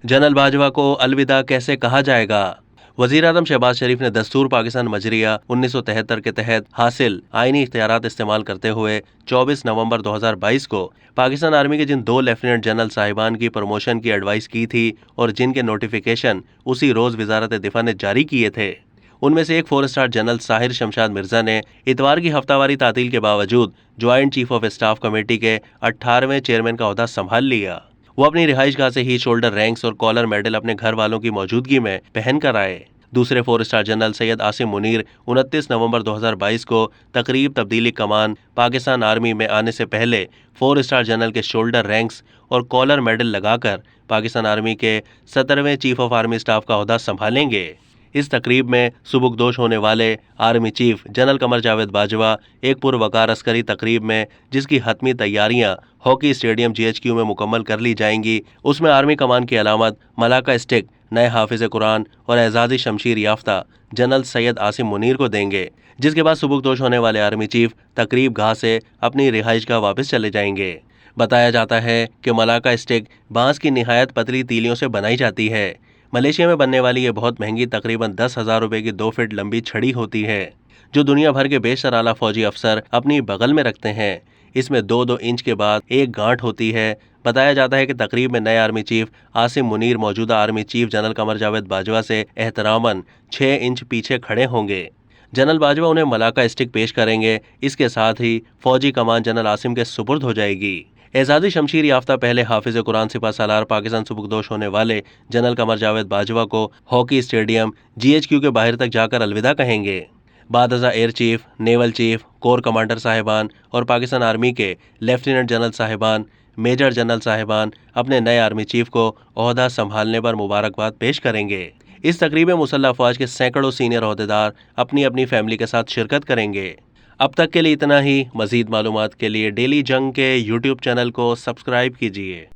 General Bajwa को अलविदा कैसे कहा जाएगा? वजीर आजम शहबाज शरीफ ने दस्तूर पाकिस्तान मजरिया 1973 के तहत हासिल आईनी इख्तियारात इस्तेमाल करते हुए 24 नवंबर 2022 को पाकिस्तान आर्मी के जिन 2 लेफ्टिनेंट जनरल साहिबान की प्रमोशन की एडवाइस की थी और जिनके नोटिफिकेशन उसी रोज वजारत दिफा ने जारी किए थे, उनमें से एक 4 स्टार जनरल साहिर शमशाद मिर्जा ने इतवार की हफ्तावारी तातील के बावजूद joint chief of staff committee के 18वें चेयरमैन का ओहदा संभाल लिया। वो अपनी रिहाइश गाह से ही शोल्डर रैंक्स और कॉलर मेडल अपने घर वालों की मौजूदगी में पहन कर आए। दूसरे 4 स्टार जनरल सैयद आसिम मुनीर 29 नवंबर 2022 को तकरीब तब्दीली कमान पाकिस्तान आर्मी में आने से पहले 4 स्टार जनरल के शोल्डर रैंक्स और कॉलर मेडल लगाकर पाकिस्तान आर्मी के 17वें चीफ ऑफ आर्मी स्टाफ का ओहदा संभालेंगे। इस तकरीब में सुबुकदोश होने वाले army chief general Qamar Javed Bajwa एक पुरवकार अस्करी तकरीब में, जिसकी हतमी तैयारियां हॉकी स्टेडियम GHQ में मुकम्मल कर ली जाएंगी, उसमें आर्मी कमान की अलामत मलाका स्टिक नए हाफिज कुरान और एजाजी शमशीर याफ्ता जनरल सैयद आसिम मुनीर को देंगे, जिसके बाद सुबुकदोश होने वाले आर्मी चीफ तकरीब गाह से अपनी रिहाइश गाह वापस चले जाएंगे। बताया जाता है कि मलाका स्टिक बांस की निहायत पतली तीलियों से बनाई जाती है। मलेशिया में बनने वाली ये बहुत महंगी तकरीबन 10,000 रुपए की 2 फीट लंबी छड़ी होती है, जो दुनिया भर के बेशतर आला फौजी अफसर अपनी बगल में रखते हैं। इसमें 2-2 इंच के बाद एक गांठ होती है। बताया जाता है कि तकरीब में नए आर्मी चीफ आसिम मुनीर मौजूदा army chief general Qamar Javed Bajwa से एहतरामन 6 इंच पीछे खड़े होंगे। जनरल बाजवा उन्हें मलाका स्टिक पेश करेंगे। इसके साथ ही फौजी कमान जनरल आसिम के सुपुर्द हो जाएगी। एजाजी शमशीर याफ्ता पहले हाफिज कुरान सिपा सालार पाकिस्तान सुबुकदोश होने वाले जनरल कमर जावेद बाजवा को हॉकी स्टेडियम GHQ के बाहर तक जाकर अलविदा कहेंगे। बाद अज़ा air chief, naval chief, corps commander साहिबान और पाकिस्तान आर्मी के लेफ्टिनेंट जनरल साहिबान, मेजर जनरल साहिबान अपने नए आर्मी चीफ को ओहदा संभालने पर मुबारकबाद पेश करेंगे। इस तकरीब में मुसल्लह अफवाज के सैकड़ों सीनियर ओहदेदार अपनी अपनी फैमिली के साथ शिरकत करेंगे। अब तक के लिए इतना ही। मज़ीद मालूमात के लिए डेली जंग के YouTube चैनल को सब्सक्राइब कीजिए।